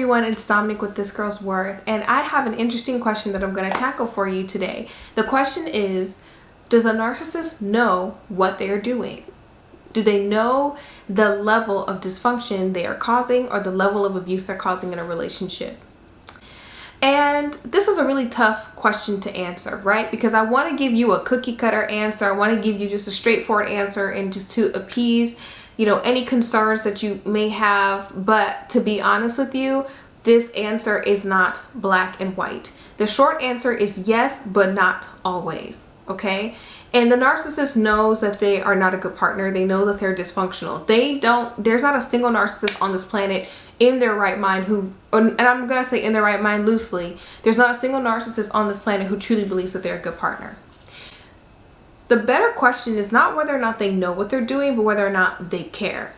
everyone, it's Dominic with This Girl's Worth, and I have an interesting question that I'm going to tackle for you today. The question is, does a narcissist know what they're doing? Do they know the level of dysfunction they are causing or the level of abuse they're causing in a relationship? And this is a really tough question to answer, right? Because I want to give you a cookie cutter answer. I want to give you just a straightforward answer and just to appease, any concerns that you may have. But to be honest with you, this answer is not black and white. The short answer is yes, but not always. Okay. And the narcissist knows that they are not a good partner. They know that they're dysfunctional. There's not a single narcissist on this planet in their right mind and I'm going to say in their right mind loosely, there's not a single narcissist on this planet who truly believes that they're a good partner. The better question is not whether or not they know what they're doing, but whether or not they care.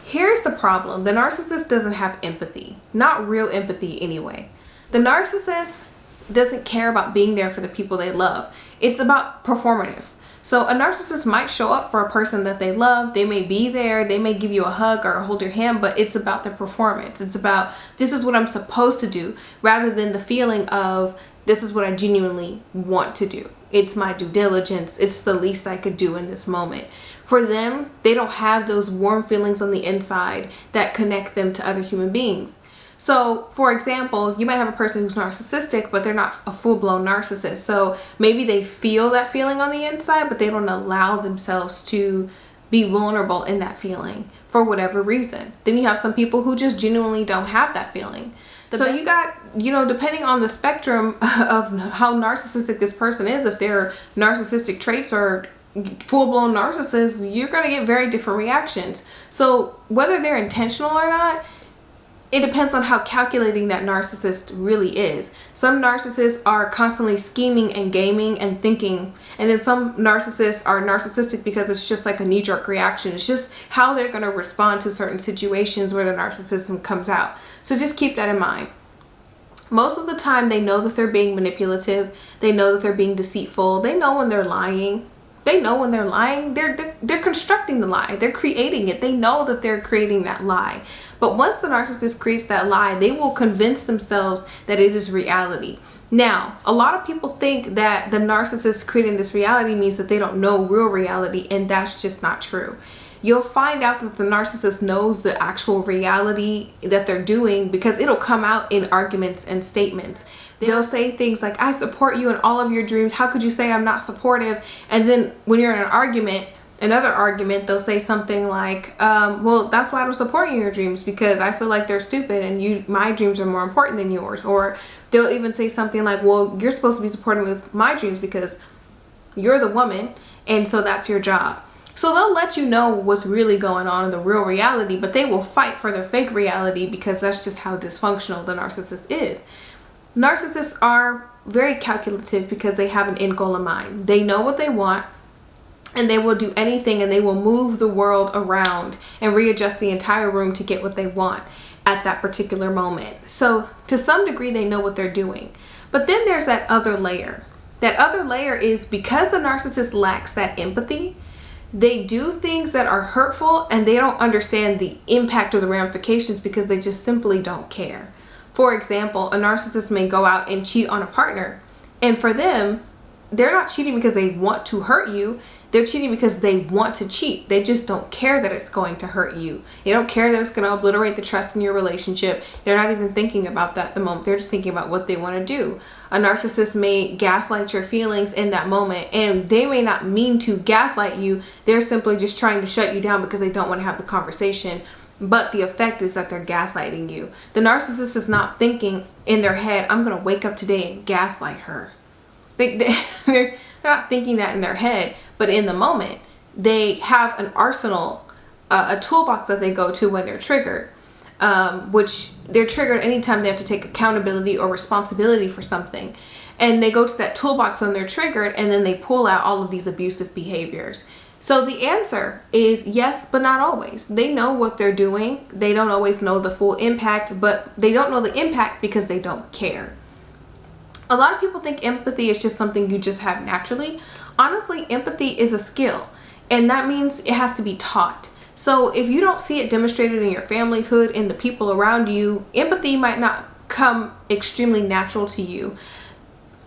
Here's the problem. The narcissist doesn't have empathy, not real empathy anyway. The narcissist doesn't care about being there for the people they love. It's about performative. So a narcissist might show up for a person that they love. They may be there. They may give you a hug or hold your hand, but it's about the performance. It's about, this is what I'm supposed to do, rather than the feeling of, this is what I genuinely want to do. It's my due diligence. It's the least I could do in this moment. For them, they don't have those warm feelings on the inside that connect them to other human beings. So, for example, you might have a person who's narcissistic, but they're not a full-blown narcissist. So maybe they feel that feeling on the inside, but they don't allow themselves to be vulnerable in that feeling for whatever reason. Then you have some people who just genuinely don't have that feeling. So you got, depending on the spectrum of how narcissistic this person is, if their narcissistic traits are full-blown narcissists, you're going to get very different reactions. So whether they're intentional or not, it depends on how calculating that narcissist really is. Some narcissists are constantly scheming and gaming and thinking, and then some narcissists are narcissistic because it's just like a knee-jerk reaction. It's just how they're going to respond to certain situations where the narcissism comes out. So just keep that in mind. Most of the time, they know that they're being manipulative. They know that they're being deceitful. They know when they're lying. They know when they're lying. They're constructing the lie. They're creating it. They know that they're creating that lie. But once the narcissist creates that lie, they will convince themselves that it is reality. Now, a lot of people think that the narcissist creating this reality means that they don't know real reality, and that's just not true. You'll find out that the narcissist knows the actual reality that they're doing because it'll come out in arguments and statements. They'll say things like, I support you in all of your dreams. How could you say I'm not supportive? And then when you're in another argument, they'll say something like, well, that's why I don't support you in your dreams, because I feel like they're stupid and my dreams are more important than yours. Or they'll even say something like, well, you're supposed to be supporting me with my dreams because you're the woman, and so that's your job. So they'll let you know what's really going on in the real reality, but they will fight for their fake reality because that's just how dysfunctional the narcissist is. Narcissists are very calculative because they have an end goal in mind. They know what they want, and they will do anything, and they will move the world around and readjust the entire room to get what they want at that particular moment. So to some degree, they know what they're doing. But then there's that other layer. That other layer is because the narcissist lacks that empathy, they do things that are hurtful, and they don't understand the impact or the ramifications because they just simply don't care. For example, a narcissist may go out and cheat on a partner, and for them, they're not cheating because they want to hurt you. They're cheating because they want to cheat. They just don't care that it's going to hurt you. They don't care that it's going to obliterate the trust in your relationship. They're not even thinking about that at the moment. They're just thinking about what they want to do. A narcissist may gaslight your feelings in that moment, and they may not mean to gaslight you. They're simply just trying to shut you down because they don't want to have the conversation. But the effect is that they're gaslighting you. The narcissist is not thinking in their head, I'm going to wake up today and gaslight her. They're not thinking that in their head, but in the moment, they have an arsenal, a toolbox that they go to when they're triggered, which they're triggered anytime they have to take accountability or responsibility for something. And they go to that toolbox when they're triggered, and then they pull out all of these abusive behaviors. So the answer is yes, but not always. They know what they're doing. They don't always know the full impact, but they don't know the impact because they don't care. A lot of people think empathy is just something you just have naturally. Honestly, empathy is a skill, and that means it has to be taught. So if you don't see it demonstrated in your familyhood, in the people around you, empathy might not come extremely natural to you.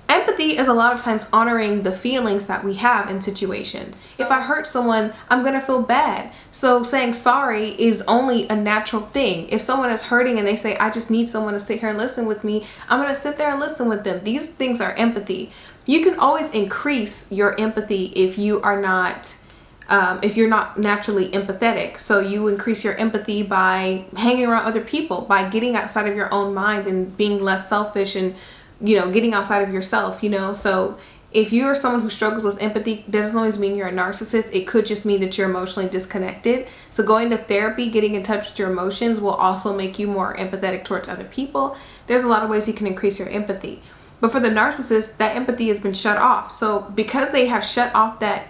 Empathy is a lot of times honoring the feelings that we have in situations. If I hurt someone, I'm going to feel bad. So saying sorry is only a natural thing. If someone is hurting and they say, I just need someone to sit here and listen with me, I'm going to sit there and listen with them. These things are empathy. You can always increase your empathy if you are not if you're not naturally empathetic. So you increase your empathy by hanging around other people, by getting outside of your own mind and being less selfish and, getting outside of yourself, So if you're someone who struggles with empathy, that doesn't always mean you're a narcissist. It could just mean that you're emotionally disconnected. So going to therapy, getting in touch with your emotions will also make you more empathetic towards other people. There's a lot of ways you can increase your empathy. But for the narcissist, that empathy has been shut off. So because they have shut off that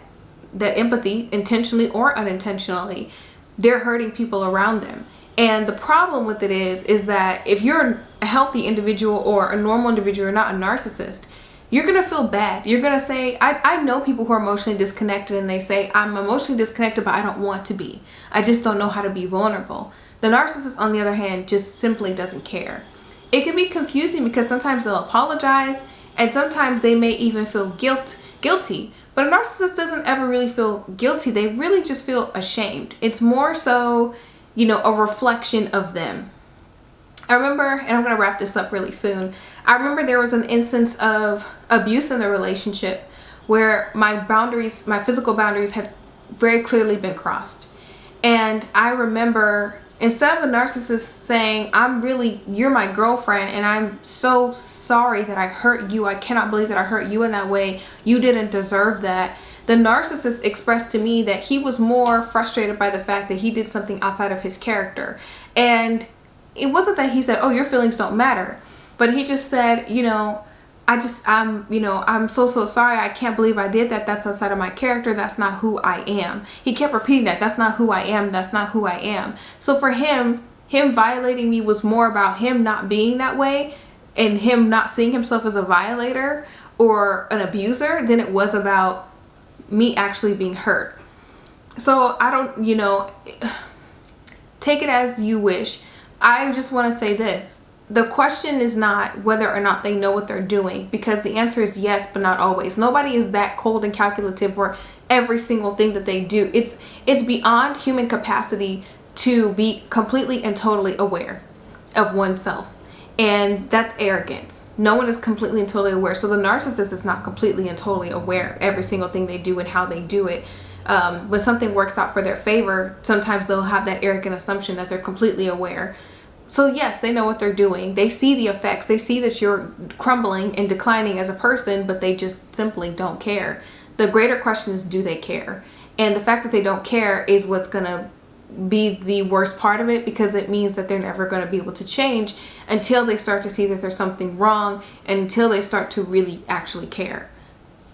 empathy, intentionally or unintentionally, they're hurting people around them. And the problem with it is that if you're a healthy individual or a normal individual, you're not a narcissist, you're going to feel bad. You're going to say, I know people who are emotionally disconnected and they say, I'm emotionally disconnected, but I don't want to be. I just don't know how to be vulnerable. The narcissist, on the other hand, just simply doesn't care. It can be confusing because sometimes they'll apologize and sometimes they may even feel guilty. But a narcissist doesn't ever really feel guilty. They really just feel ashamed. It's more so, a reflection of them. I remember, and I'm going to wrap this up really soon. I remember there was an instance of abuse in the relationship where my physical boundaries had very clearly been crossed. And I remember, instead of the narcissist saying, you're my girlfriend and I'm so sorry that I hurt you. I cannot believe that I hurt you in that way. You didn't deserve that. The narcissist expressed to me that he was more frustrated by the fact that he did something outside of his character. And it wasn't that he said, oh, your feelings don't matter. But he just said, I'm so sorry. I can't believe I did that. That's outside of my character. That's not who I am. He kept repeating that. That's not who I am. That's not who I am. So for him violating me was more about him not being that way and him not seeing himself as a violator or an abuser than it was about me actually being hurt. So I don't, take it as you wish. I just want to say this. The question is not whether or not they know what they're doing, because the answer is yes, but not always. Nobody is that cold and calculative for every single thing that they do. It's beyond human capacity to be completely and totally aware of oneself. And that's arrogance. No one is completely and totally aware. So the narcissist is not completely and totally aware of every single thing they do and how they do it. When something works out for their favor, sometimes they'll have that arrogant assumption that they're completely aware. So yes, they know what they're doing. They see the effects. They see that you're crumbling and declining as a person, but they just simply don't care. The greater question is, do they care? And the fact that they don't care is what's going to be the worst part of it, because it means that they're never going to be able to change until they start to see that there's something wrong and until they start to really actually care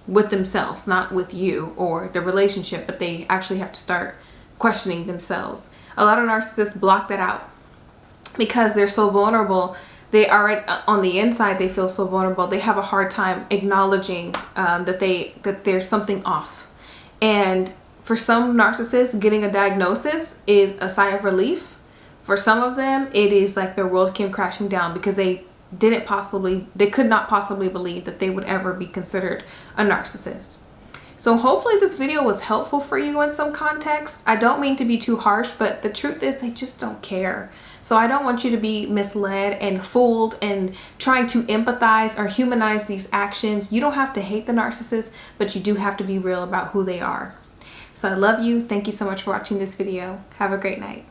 with themselves, not with you or the relationship, but they actually have to start questioning themselves. A lot of narcissists block that out because they're so vulnerable. They are on the inside, they feel so vulnerable. They have a hard time acknowledging that there's something off. And for some narcissists, getting a diagnosis is a sigh of relief. For some of them, it is like their world came crashing down because they could not possibly believe that they would ever be considered a narcissist. So hopefully this video was helpful for you in some context. I don't mean to be too harsh, but the truth is they just don't care. So I don't want you to be misled and fooled and trying to empathize or humanize these actions. You don't have to hate the narcissist, but you do have to be real about who they are. So I love you. Thank you so much for watching this video. Have a great night.